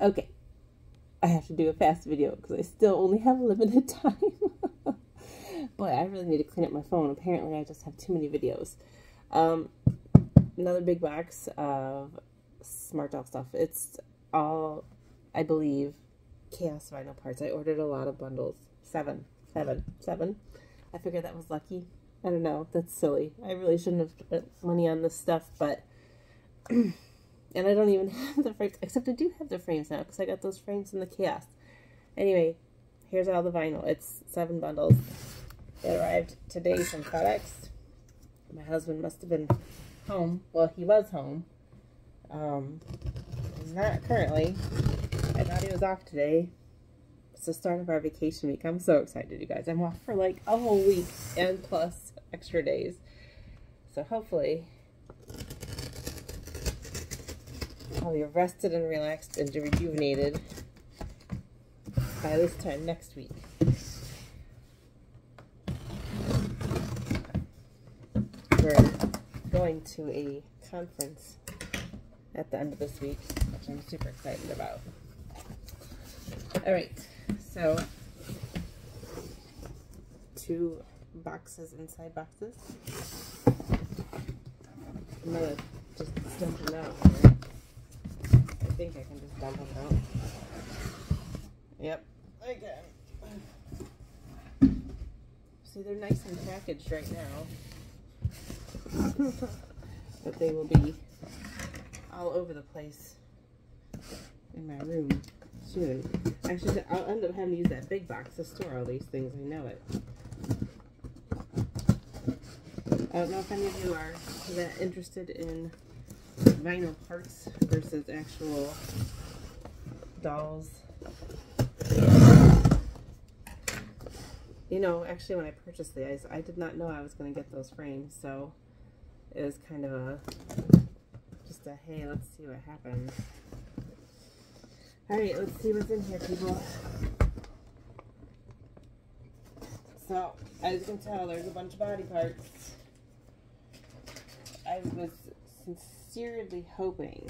Okay, I have to do a fast video because I still only have limited time. Boy, I really need to clean up my phone. Apparently, I just have too many videos. Another big box of SmartDoll stuff. It's all, I believe, Chaos Vinyl parts. I ordered a lot of bundles. Seven. I figured that was lucky. I don't know. That's silly. I really shouldn't have spent money on this stuff, but... and I don't even have the frames, except I do have the frames now, because I got those frames in the Chaos. Anyway, here's all the vinyl. It's 7 bundles. It arrived today from FedEx. My husband must have been home. Well, he was home. He's not currently. I thought he was off today. It's the start of our vacation week. I'm so excited, you guys. I'm off for like a whole week and plus extra days. So hopefully I'll be rested and relaxed and rejuvenated by this time next week. We're going to a conference at the end of this week, which I'm super excited about. Alright, so 2 boxes inside boxes. I'm gonna just dump them out here. I think I can just dump them out. Yep, I can. See, they're nice and packaged right now. But they will be all over the place in my room soon. Actually, I'll end up having to use that big box to store all these things. I know it. I don't know if any of you are that interested in vinyl parts versus actual dolls. You know, actually when I purchased these, I did not know I was going to get those frames, so it was kind of a, just a, hey, let's see what happens. Alright, let's see what's in here, people. So, as you can tell, there's a bunch of body parts. I was sincerely hoping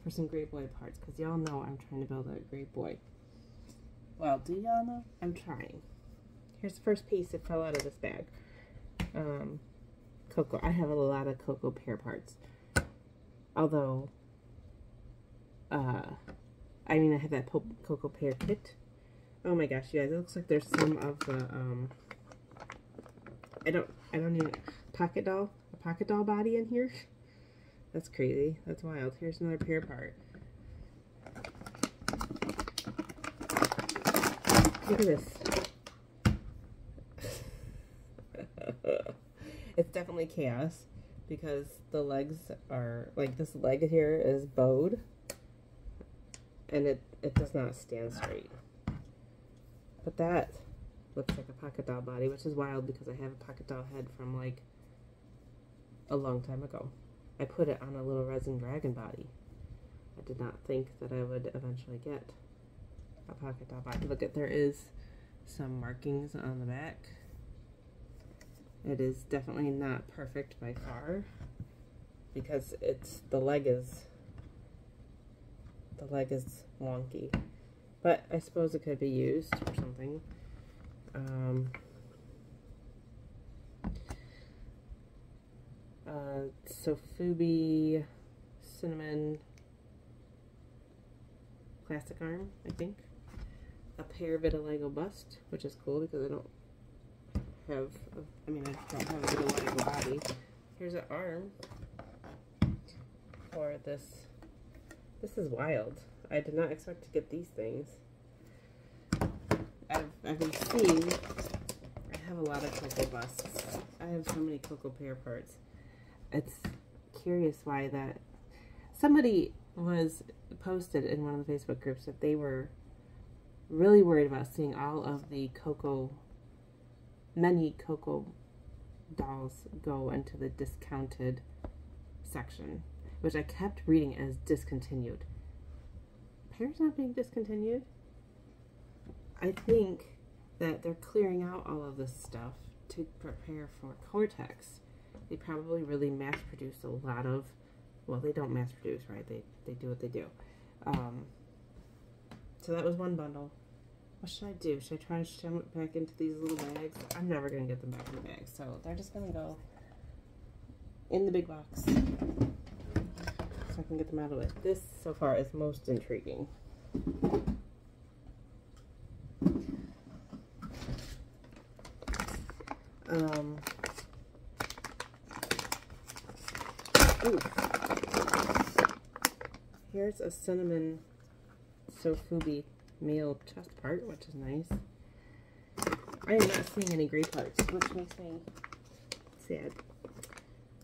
for some Great Boy parts, because y'all know I'm trying to build a Great Boy. Well, do y'all know? I'm trying. Here's the first piece that fell out of this bag. Coco. I have a lot of Coco Pear parts. Although, I mean, I have that Coco Pear kit. Oh my gosh, you guys, it looks like there's some of the, I don't even, a pocket doll body in here. That's crazy. That's wild. Here's another pear part. Look at this. It's definitely Chaos because the legs are, like, this leg here is bowed and it does not stand straight. But that looks like a pocket doll body, which is wild because I have a pocket doll head from, like, a long time ago. I put it on a little resin dragon body. I did not think that I would eventually get a pocket doll body. Look at, there is some markings on the back. It is definitely not perfect by far because the leg is wonky, but I suppose it could be used for something. Sofubi cinnamon plastic arm, I think. A pear vitiligo bust, which is cool because I don't have a vitiligo body. Here's an arm for this. This is wild. I did not expect to get these things. I've been seeing, I have a lot of Coco busts. I have so many Coco Pear parts. It's curious why that, somebody was posted in one of the Facebook groups that they were really worried about seeing all of the many Coco dolls go into the discounted section, which I kept reading as discontinued. Pear's not being discontinued. I think that they're clearing out all of this stuff to prepare for Cortex. They probably really mass produced a lot of well, they don't mass produce, right? They do what they do. So that was one bundle. What should I do? Should I try to shove it back into these little bags? I'm never going to get them back in the bag, so they're just going to go in the big box so I can get them out of it. This, so far, is most intriguing. Ooh. Here's a cinnamon sofubi male chest part, which is nice. I am not seeing any gray parts, which makes me sad.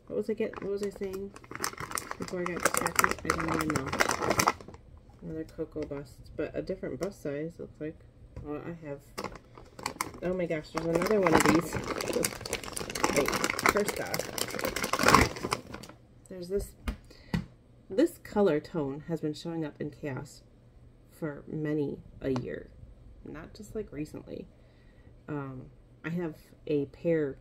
What was I saying before I got distracted? I don't even know. Another cocoa bust, but a different bust size, looks like. Well, I have... Oh my gosh, there's another one of these. Wait, first off, there's this color tone has been showing up in Chaos for many a year, not just like recently. I have a pear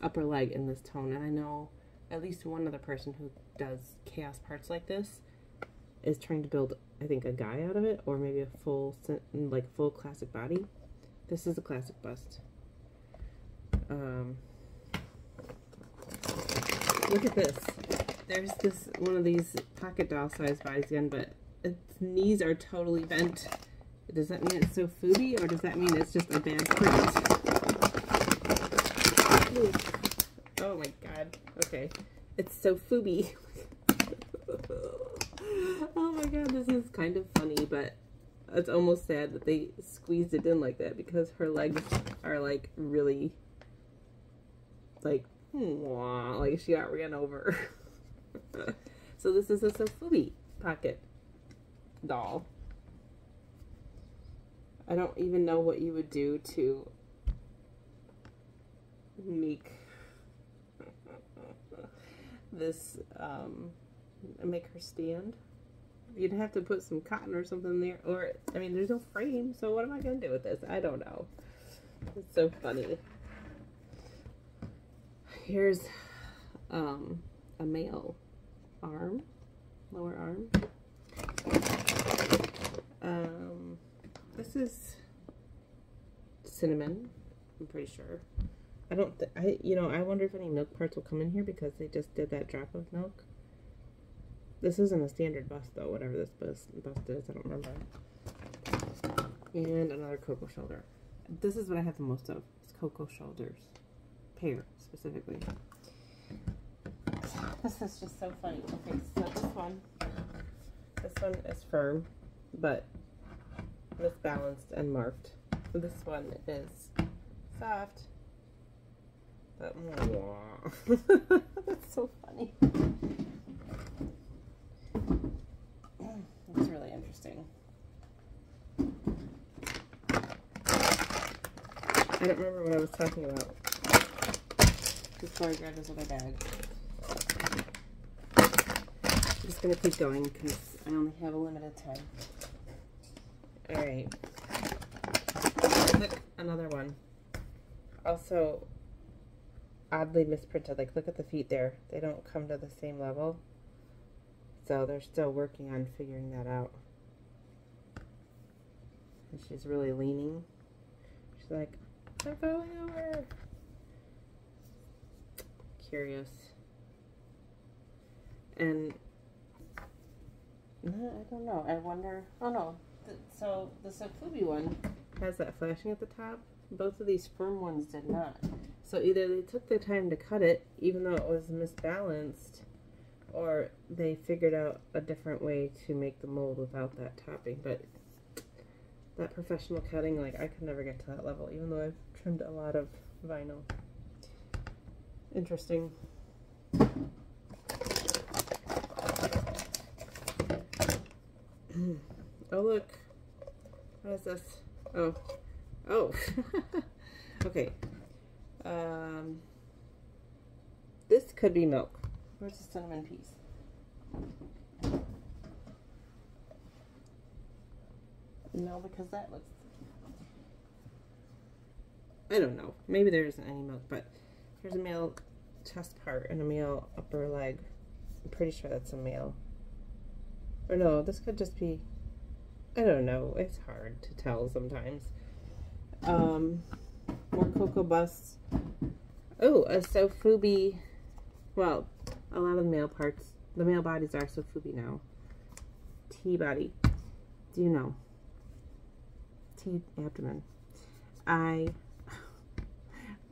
upper leg in this tone, and I know at least one other person who does Chaos parts like this is trying to build, I think, a guy out of it, or maybe a full classic body. This is a classic bust. Look at this. There's this one of these pocket doll size bodies again, but its knees are totally bent. Does that mean it's so foodie, or does that mean it's just a bad print? Oh my god. Okay. It's so foobie. Oh my god, this is kind of funny, but it's almost sad that they squeezed it in like that, because her legs are like really like she got ran over. So this is a sofubi pocket doll. I don't even know what you would do to make this make her stand. You'd have to put some cotton or something there, or I mean, there's no frame, so what am I gonna do with this? I don't know. It's so funny. Here's a male arm, lower arm. This is cinnamon, I'm pretty sure. I wonder if any milk parts will come in here, because they just did that drop of milk. This isn't a standard bust though, whatever this bust is, I don't remember. And another cocoa shoulder. This is what I have the most of, is cocoa shoulders. Pear, specifically. This is just so funny. Okay, so this one is firm, but misbalanced and marked. This one is soft, but that's so funny. That's really interesting. I don't remember what I was talking about before I grabbed this other bag. I'm just gonna keep going because I only have a limited time. Alright. Look, another one. Also, oddly misprinted. Like, look at the feet there. They don't come to the same level. So they're still working on figuring that out. And she's really leaning. She's like, I'm falling over. Curious. And I don't know. I wonder. Oh no. So the sofubi one has that flashing at the top. Both of these firm ones did not. So either they took the time to cut it, even though it was misbalanced, or they figured out a different way to make the mold without that topping. But that professional cutting, like, I could never get to that level, even though I've trimmed a lot of vinyl. Interesting. Oh, look. What is this? Oh. Oh. Okay. This could be milk. Where's the cinnamon piece? No, because that looks... I don't know. Maybe there isn't any milk, but here's a male chest part and a male upper leg. I'm pretty sure that's a male. Or no, this could just be, I don't know. It's hard to tell sometimes. More cocoa busts. Oh, a Sofubi. Well, a lot of the male parts, the male bodies are Sofubi now. T-body. Do you know? T-abdomen.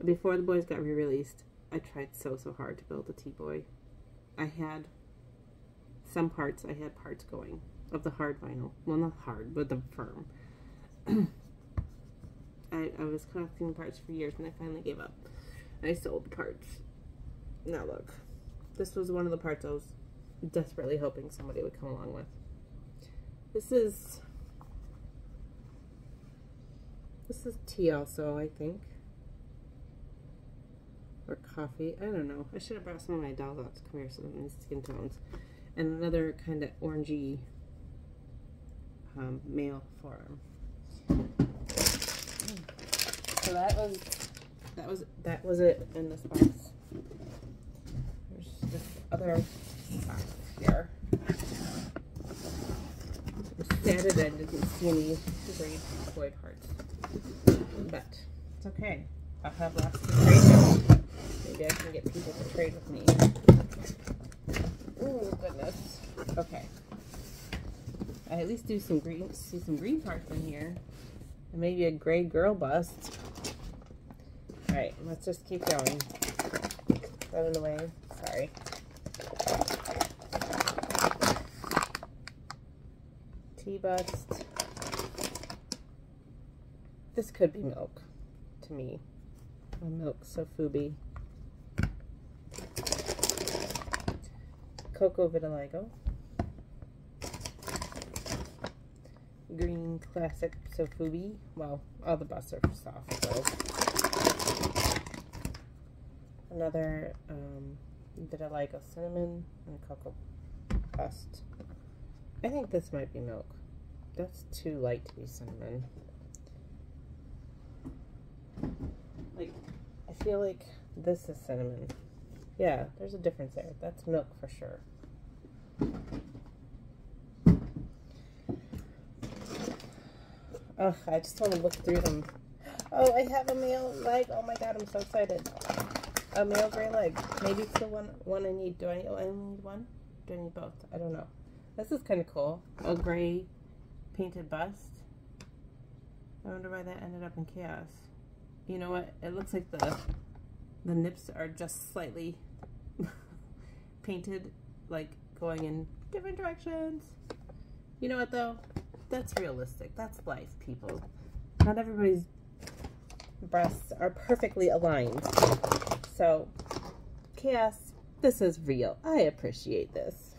Before the boys got re-released, I tried so hard to build a T-boy. I had some parts, I had parts going of the hard vinyl. Well, not hard, but the firm. I was collecting parts for years and I finally gave up. I sold the parts. Now look, this was one of the parts I was desperately hoping somebody would come along with. This is tea also, I think. Or coffee. I don't know. I should have brought some of my dolls out to come here, some of these skin tones. And another kind of orangey male forearm. So that was it in this box. There's this other box here. I'm sad that I didn't see any great toy parts. But it's okay. I'll have lots to trade with. Maybe I can get people to trade with me. Oh goodness. Okay. I at least see some green parts in here. And maybe a gray girl bust. Alright, let's just keep going. Throw it away. Sorry. T-bust. This could be milk to me. Oh, milk, Sofubi. Cocoa vitiligo. Green classic Sofubi. Well, all the busts are soft, so. Another vitiligo cinnamon and cocoa bust. I think this might be milk. That's too light to be cinnamon. Like, I feel like this is cinnamon. Yeah, there's a difference there. That's milk for sure. Ugh, I just want to look through them. Oh, I have a male leg. Oh my god, I'm so excited. A male gray leg. Maybe it's the one I need. Do I only need one? Do I need both? I don't know. This is kind of cool. A gray painted bust. I wonder why that ended up in chaos. You know what? It looks like the nips are just slightly painted, like going in different directions. You know what though? That's realistic. That's life, people. Not everybody's breasts are perfectly aligned. So, chaos, this is real. I appreciate this.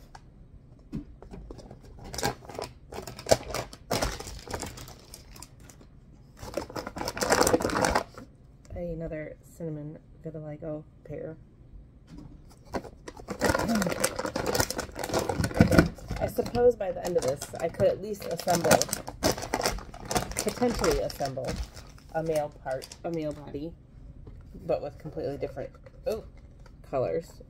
Another cinnamon vitiligo pair. I suppose by the end of this, I could at least potentially assemble a male body, but with completely different colors.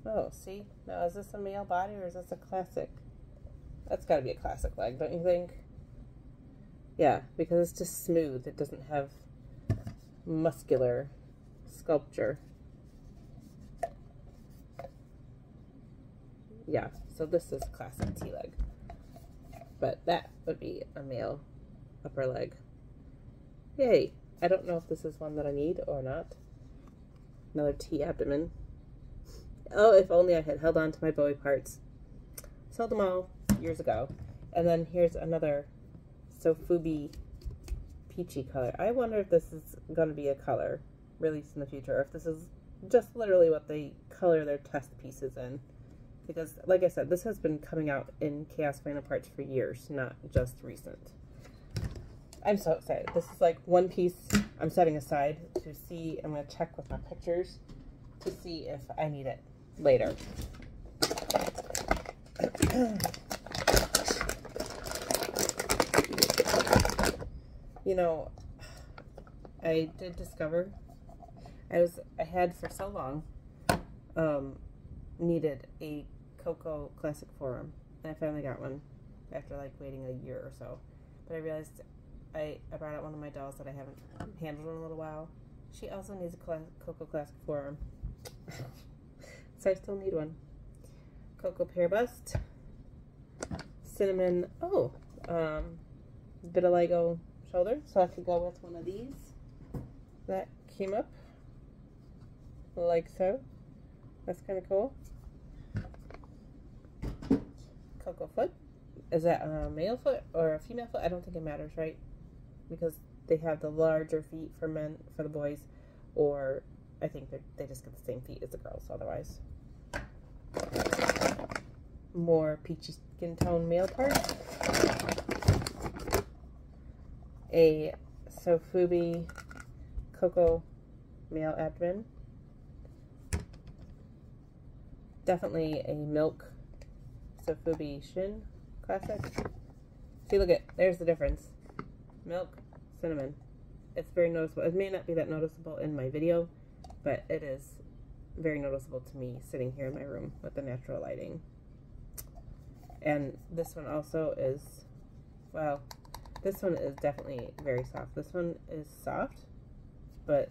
Oh, see? Now, is this a male body or is this a classic? That's got to be a classic leg, don't you think? Yeah, because it's just smooth. It doesn't have muscular sculpture. Yeah, so this is classic T-leg. But that would be a male upper leg. Yay! I don't know if this is one that I need or not. Another T-abdomen. Oh, if only I had held on to my Bowie parts. Sold them all years ago. And then here's another Sofubi peachy color. I wonder if this is going to be a color released in the future, or if this is just literally what they color their test pieces in. Because, like I said, this has been coming out in Chaos Final Parts for years, not just recent. I'm so excited. This is like one piece I'm setting aside to see. I'm going to check with my pictures to see if I need it later. You know, I did discover, I had for so long needed a Coco Classic Forum, and I finally got one after like waiting a year or so. But I realized I brought out one of my dolls that I haven't handled in a little while. She also needs a Coco Classic Forum, so I still need one. Coco Pear Bust, Cinnamon. Oh, vitiligo shoulder, so I could go with one of these that came up like so. That's kind of cool. Coco foot. Is that a male foot or a female foot? I don't think it matters, right? Because they have the larger feet for men, for the boys, or I think they just get the same feet as the girls otherwise. More peachy skin tone male part. A Sofubi Coco male abdomen. Definitely a milk Sofubi shin classic. See, look at, there's the difference. Milk, cinnamon. It's very noticeable. It may not be that noticeable in my video, but it is very noticeable to me sitting here in my room with the natural lighting. And this one also is, well, this one is definitely very soft. This one is soft, but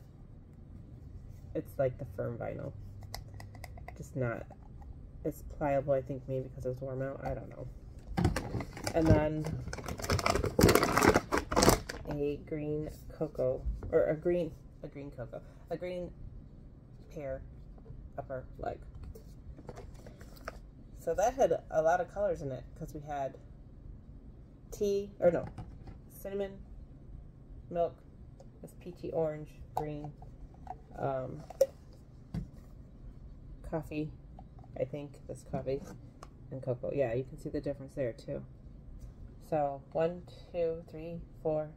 it's like the firm vinyl. Just not as pliable, I think, maybe because it was warm out. I don't know. And then a green cocoa, or a green pear upper leg. So that had a lot of colors in it because we had cinnamon, milk, this peachy orange, green, coffee, I think this coffee, and cocoa. Yeah, you can see the difference there too. So 1, 2, 3, 4,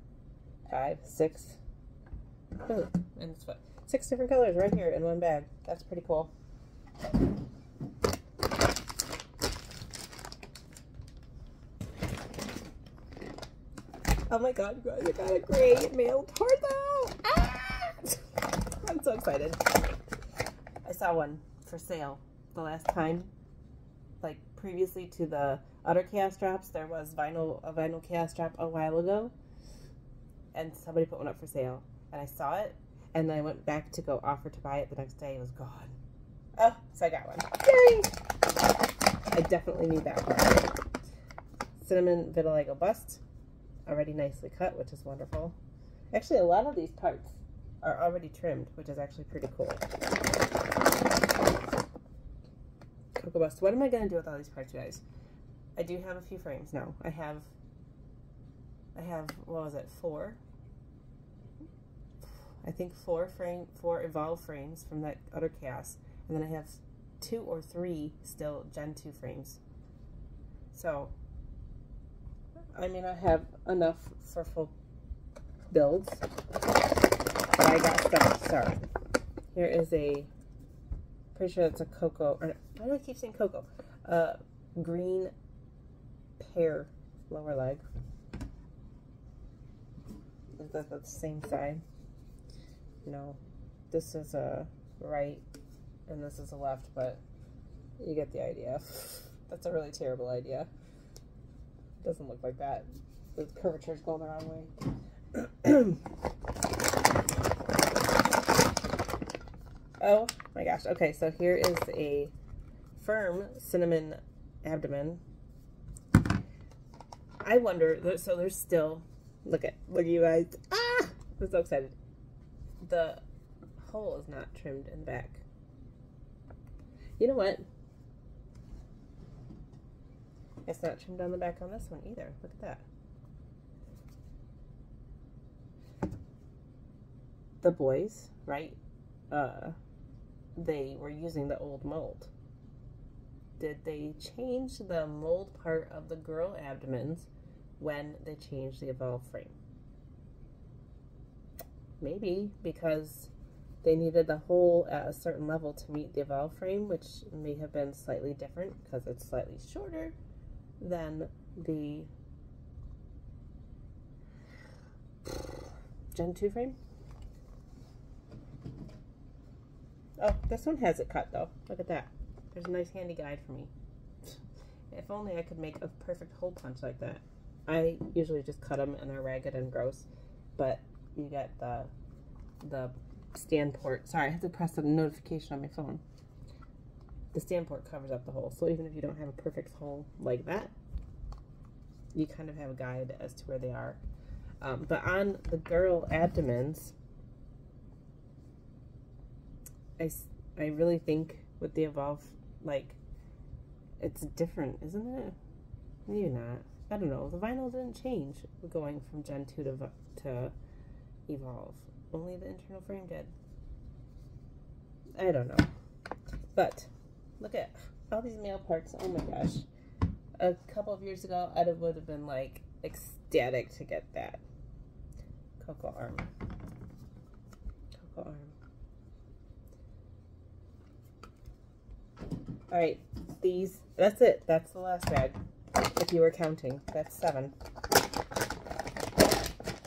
5, 6. Ooh, and it's what? 6 different colors right here in one bag. That's pretty cool. Oh my god, you guys, I got a great mail torso! Ah! I'm so excited. I saw one for sale the last time. Like previously to the other chaos drops, there was a vinyl chaos drop a while ago. And somebody put one up for sale. And I saw it, and then I went back to go offer to buy it the next day. It was gone. Oh, so I got one. Yay! I definitely need that one. Cinnamon vitiligo bust. Already nicely cut, which is wonderful. Actually, a lot of these parts are already trimmed, which is actually pretty cool. Cocoa bust. What am I going to do with all these parts, you guys? I do have a few frames now. I have, what was it, 4? I think 4 Evolve frames from that other chaos. And then I have 2 or 3 still Gen 2 frames. So, I mean, I have enough for full builds, but I got stuff. Sorry. Here is a, pretty sure it's a cocoa, or why do I keep saying cocoa? Green pear lower leg. Is that the same side? No. This is a right, and this is a left, but you get the idea. That's a really terrible idea. Doesn't look like that. The curvature's going the wrong way. Oh my gosh. Okay, so here is a firm cinnamon abdomen. I wonder, so there's still, look at you guys. Ah! I'm so excited. The hole is not trimmed in the back. You know what? It's not trimmed on the back on this one either. Look at that. The boys, right? They were using the old mold. Did they change the mold part of the girl abdomens when they changed the Evolve frame? Maybe, because they needed the hole at a certain level to meet the Evolve frame, which may have been slightly different because it's slightly shorter than the Gen 2 frame. Oh, this one has it cut though. Look at that. There's a nice handy guide for me. If only I could make a perfect hole punch like that. I usually just cut them and they're ragged and gross, but you get the stand port. Sorry, I have to press the notification on my phone. The stand port covers up the hole, so even if you don't have a perfect hole like that, you kind of have a guide as to where they are. But on the girl abdomens, I really think with the Evolve, like, it's different, isn't it? Maybe not. I don't know. The vinyl didn't change going from Gen 2 to Evolve. Only the internal frame did. I don't know. But look at all these male parts. Oh my gosh. A couple of years ago, I would have been like ecstatic to get that. Coco arm. Coco arm. Alright, that's it. That's the last bag. If you were counting, that's 7.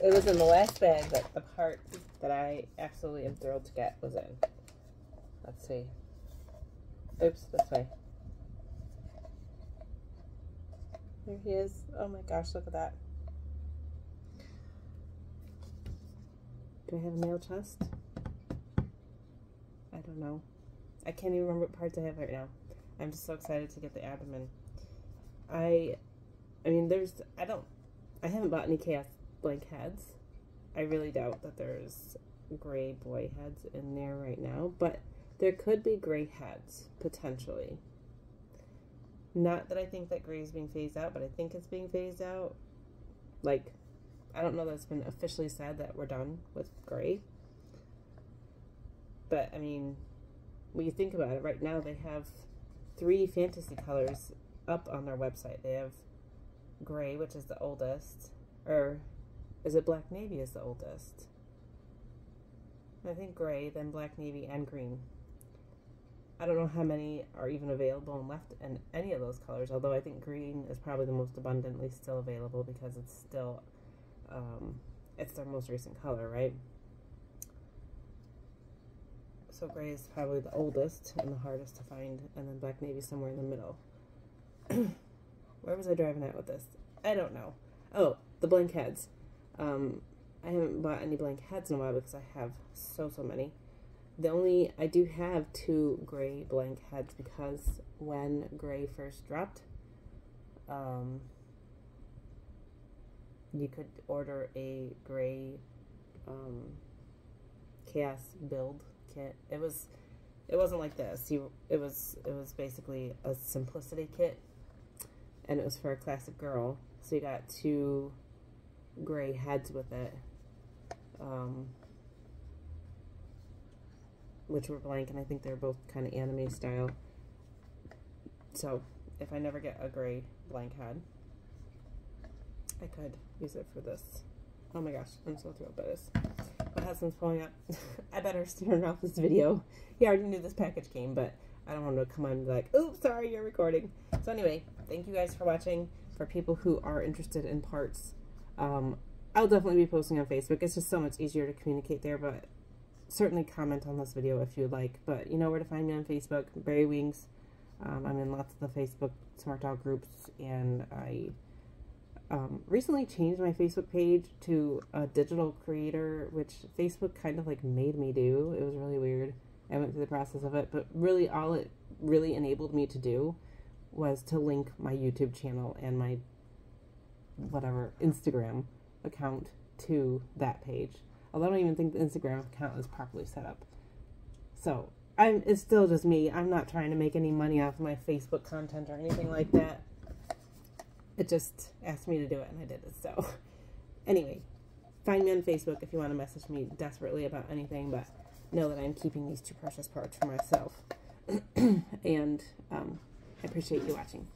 It was in the last bag that the part that I absolutely am thrilled to get was in. Let's see. Oops, this way. Here he is. Oh my gosh, look at that. Do I have a male chest? I don't know. I can't even remember what parts I have right now. I'm just so excited to get the abdomen. I mean, I haven't bought any chaos blank heads. I really doubt that there's gray boy heads in there right now, but there could be gray heads, potentially. Not that I think that gray is being phased out, but I think it's being phased out. Like, I don't know that it's been officially said that we're done with gray. But, I mean, when you think about it, right now they have 3 fantasy colors up on their website. They have gray, which is the oldest, or is it black navy is the oldest? I think gray, then black navy, and green. I don't know how many are even available and left in any of those colors, although I think green is probably the most abundantly still available because it's still, it's their most recent color, right? So gray is probably the oldest and the hardest to find, and then black navy somewhere in the middle. Where was I driving at with this? I don't know. Oh, the blank heads. I haven't bought any blank heads in a while because I have so many. I do have 2 gray blank heads because when gray first dropped, you could order a gray chaos build kit. It wasn't like this. It was basically a simplicity kit, and it was for a classic girl. So you got 2 gray heads with it, which were blank, and I think they're both kind of anime style. So if I never get a gray blank head, I could use it for this. Oh my gosh, I'm so thrilled by this. My husband's pulling up. I better turn off this video. He already knew this package came, but I don't want him to come on and be like, oops, sorry, you're recording. So anyway, thank you guys for watching. For people who are interested in parts, I'll definitely be posting on Facebook. It's just so much easier to communicate there, but certainly comment on this video if you'd like. But you know where to find me on Facebook, Berry Wings. I'm in lots of the Facebook Smart Doll groups, and I recently changed my Facebook page to a digital creator, which Facebook kind of like made me do. It was really weird. I went through the process of it, but really all it really enabled me to do was to link my YouTube channel and my whatever Instagram account to that page. Although I don't even think the Instagram account is properly set up. So it's still just me. I'm not trying to make any money off of my Facebook content or anything like that. It just asked me to do it, and I did it. So anyway, find me on Facebook if you want to message me desperately about anything, but know that I'm keeping these 2 precious parts for myself. And I appreciate you watching.